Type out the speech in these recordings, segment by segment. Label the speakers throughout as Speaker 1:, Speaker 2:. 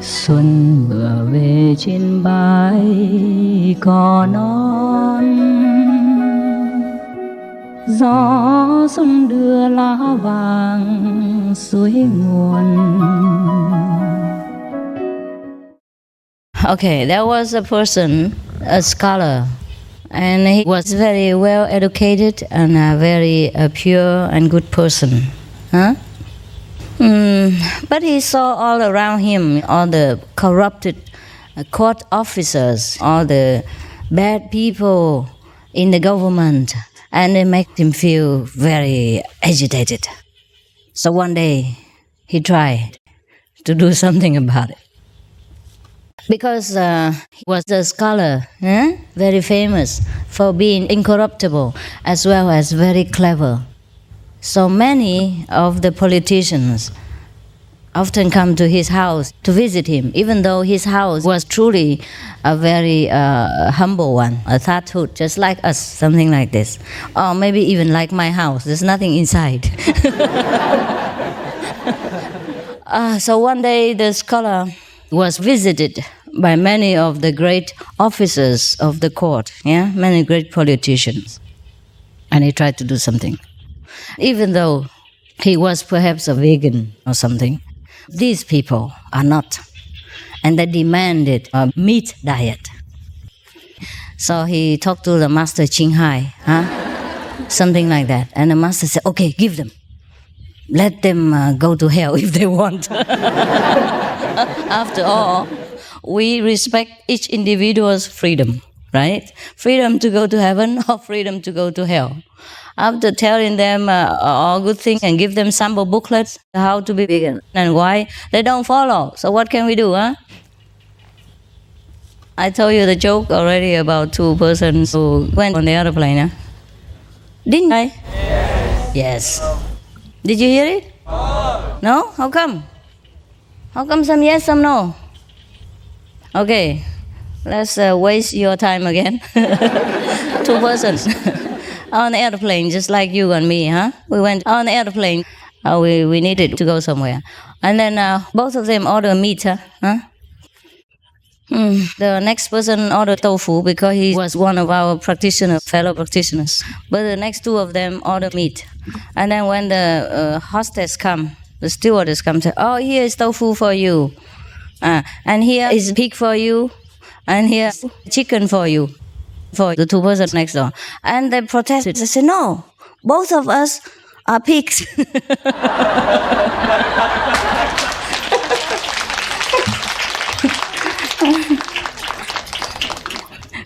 Speaker 1: Xuân vừa về trên bãi cỏ non, gió xuân đưa lá vàng suối nguồn. Okay, there was a person, a scholar, and he was very well educated and a very pure and good person. Huh? But he saw all around him all the corrupted court officers, all the bad people in the government, and it made him feel very agitated. So one day he tried to do something about it. Because he was a scholar, very famous for being incorruptible as well as very clever. So many of the politicians often come to his house to visit him, even though his house was truly a very humble one, a thatched hut, just like us, something like this. Or maybe even like my house, there's nothing inside. So one day the scholar was visited by many of the great officers of the court, many great politicians. And he tried to do something. Even though he was perhaps a vegan or something, these people are not. And they demanded a meat diet. So he talked to the master Qinghai, something like that. And the master said, okay, give them. Let them go to hell if they want. After all, we respect each individual's freedom, right? Freedom to go to heaven or freedom to go to hell. After telling them all good things and give them sample booklets how to be vegan and why, they don't follow. So what can we do, I told you the joke already about two persons who went on the airplane, Didn't I? Yes. Did you hear it? No? How come? How come some yes, some no? Okay, let's waste your time again. Two persons on the airplane, just like you and me, We went on the airplane. We needed to go somewhere. And then both of them ordered meat, The next person ordered tofu because he was one of our fellow practitioners. But the next two of them ordered meat. And then when the hostess come, the stewardess comes and says, oh, here is tofu for you. And here is pig for you. And here is chicken for you. For the two persons next door. And they protested. They said, no, both of us are pigs.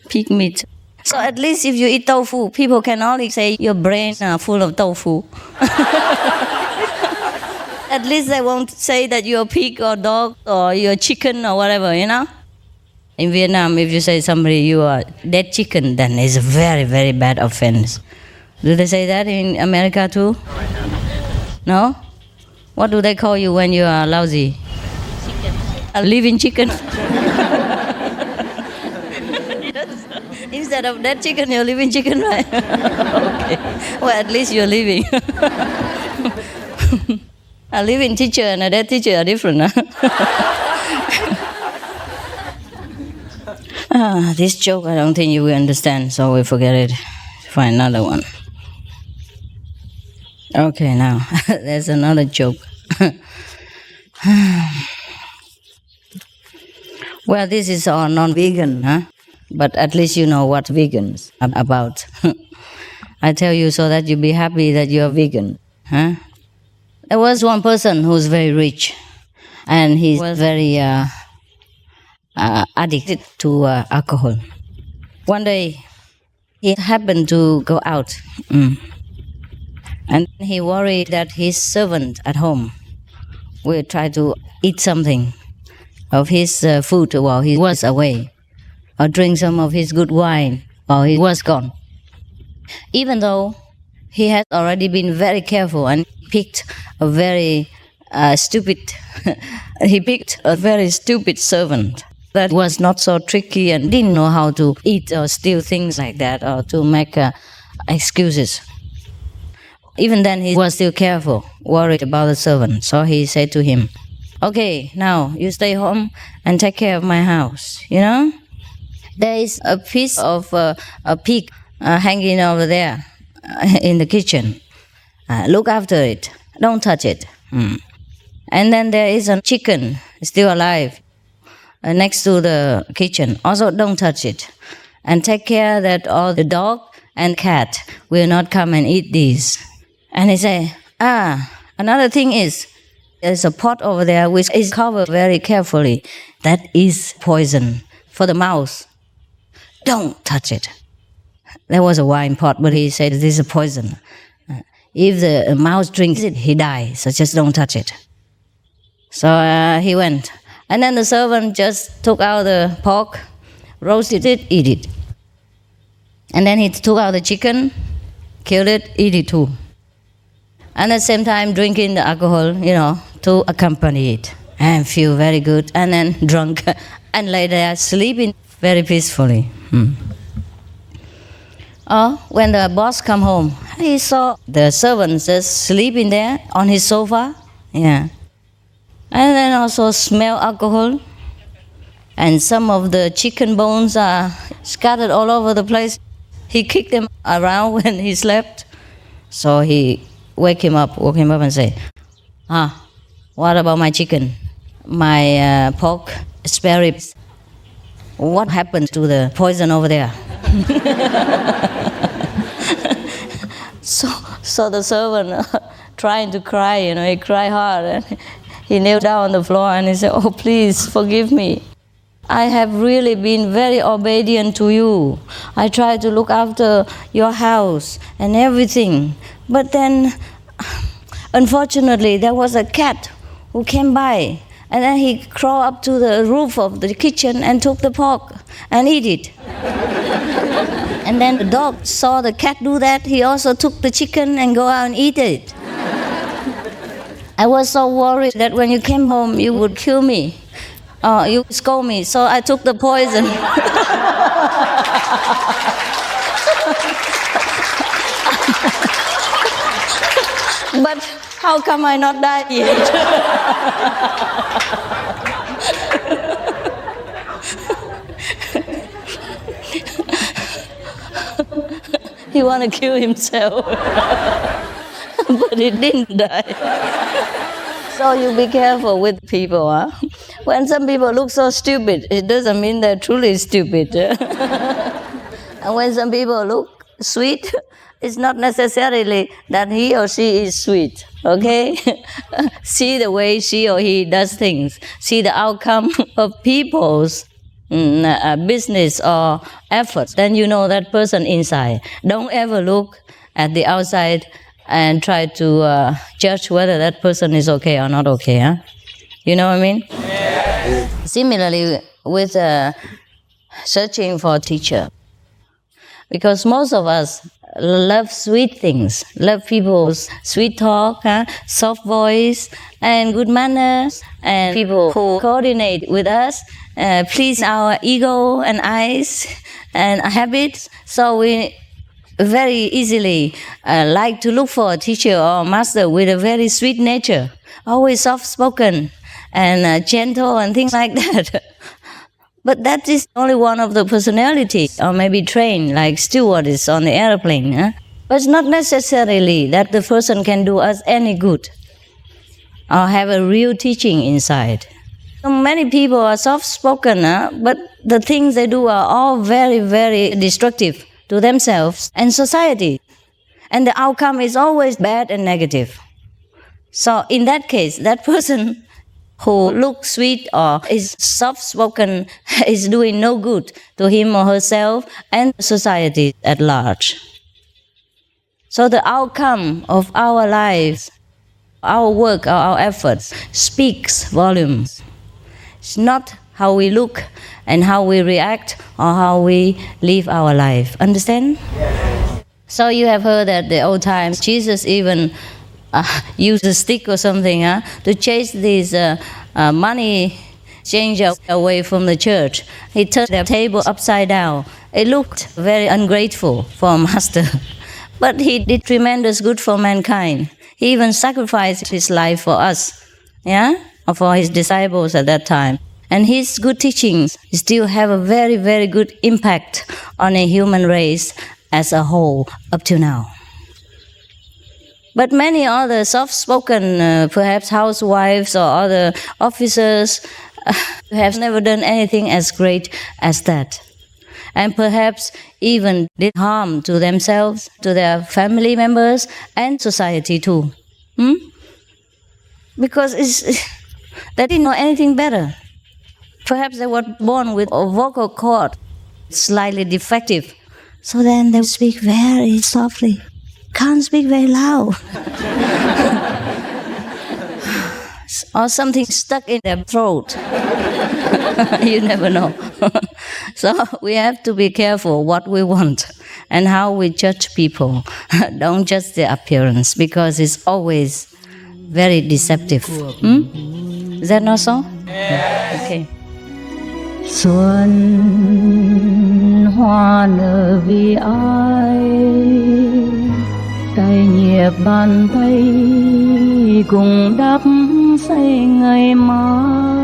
Speaker 1: Pig meat. So at least if you eat tofu, people can only say your brain are full of tofu. At least they won't say that you're a pig or dog or you're chicken or whatever, In Vietnam, if you say somebody you are dead chicken, then it's a very, very bad offense. Do they say that in America too? No? What do they call you when you are lousy? Chicken. A living chicken? Instead of dead chicken, you're living chicken, right? Okay. Well, at least you're living. A living teacher and a dead teacher are different, This joke, I don't think you will understand, so we forget it. Find another one. Okay, now, there's another joke. Well, this is all non-vegan, But at least you know what vegans are about. I tell you so that you'll be happy that you're vegan, There was one person who was very rich, and he was very addicted to alcohol. One day, he happened to go out, and he worried that his servant at home will try to eat something of his food while he was away, or drink some of his good wine while he was gone. Even though he had already been very careful and picked a very stupid servant that was not so tricky and didn't know how to eat or steal things like that or to make excuses. Even then he was still careful, worried about the servant. So he said to him, okay, now you stay home and take care of my house, you know? There is a piece of a pig hanging over there in the kitchen. Look after it. Don't touch it. And then there is a chicken still alive next to the kitchen. Also, don't touch it. And take care that all the dog and cat will not come and eat these. And he said, another thing is, there's a pot over there which is covered very carefully. That is poison for the mouse. Don't touch it. There was a wine pot, but he said, this is a poison. If the mouse drinks it, he dies, so just don't touch it. So he went. And then the servant just took out the pork, roasted it, eat it. And then he took out the chicken, killed it, eat it too. And at the same time drinking the alcohol, to accompany it. And feel very good. And then drunk and lay there sleeping very peacefully. When the boss come home, he saw the servant just sleeping there on his sofa. Yeah. And then also smell alcohol. And some of the chicken bones are scattered all over the place. He kicked them around when he slept. So he woke him up and say, what about my chicken? My pork, spare ribs. What happened to the poison over there? So the servant trying to cry, he cried hard. And he knelt down on the floor and he said, oh, please forgive me. I have really been very obedient to you. I tried to look after your house and everything. But then, unfortunately, there was a cat who came by. And then he crawled up to the roof of the kitchen and took the pork and eat it. And then the dog saw the cat do that. He also took the chicken and go out and eat it. I was so worried that when you came home, you would kill me. You scold me. So I took the poison. But how come I not died yet? He want to kill himself. But he didn't die. So you be careful with people. When some people look so stupid, it doesn't mean they're truly stupid. And when some people look sweet, it's not necessarily that he or she is sweet, okay? See the way she or he does things. See the outcome of people's business or effort. Then you know that person inside. Don't ever look at the outside and try to judge whether that person is okay or not okay. Huh? You know what I mean? Yeah. Similarly, with searching for a teacher. Because most of us love sweet things, love people's sweet talk, soft voice, and good manners, and people who coordinate with us, please our ego and eyes and habits. So we very easily like to look for a teacher or master with a very sweet nature, always soft-spoken and gentle and things like that. But that is only one of the personalities, or maybe trained like stewardess on the airplane. But it's not necessarily that the person can do us any good or have a real teaching inside. So many people are soft-spoken, but the things they do are all very, very destructive to themselves and society. And the outcome is always bad and negative. So in that case, that person who looks sweet or is soft-spoken is doing no good to him or herself and society at large. So the outcome of our lives, our work, our efforts speaks volumes. It's not how we look and how we react or how we live our life. Understand? Yes. So you have heard that the old times, Jesus even used a stick or something to chase these money changer away from the church. He turned the table upside down. It looked very ungrateful for a master. But he did tremendous good for mankind. He even sacrificed his life for us. Yeah? for his disciples at that time. And his good teachings still have a very, very good impact on a human race as a whole up to now. But many other soft-spoken, perhaps housewives or other officers, have never done anything as great as that. And perhaps even did harm to themselves, to their family members, and society too. Because they didn't know anything better. Perhaps they were born with a vocal cord slightly defective. So then they speak very softly. Can't speak very loud. Or something stuck in their throat. You never know. So we have to be careful what we want and how we judge people. Don't judge their appearance because it's always very deceptive. Is that not so? Okay.
Speaker 2: Xuân hoa nở vì ai, tay nhẹ bàn tay cùng đắp xây ngày mai.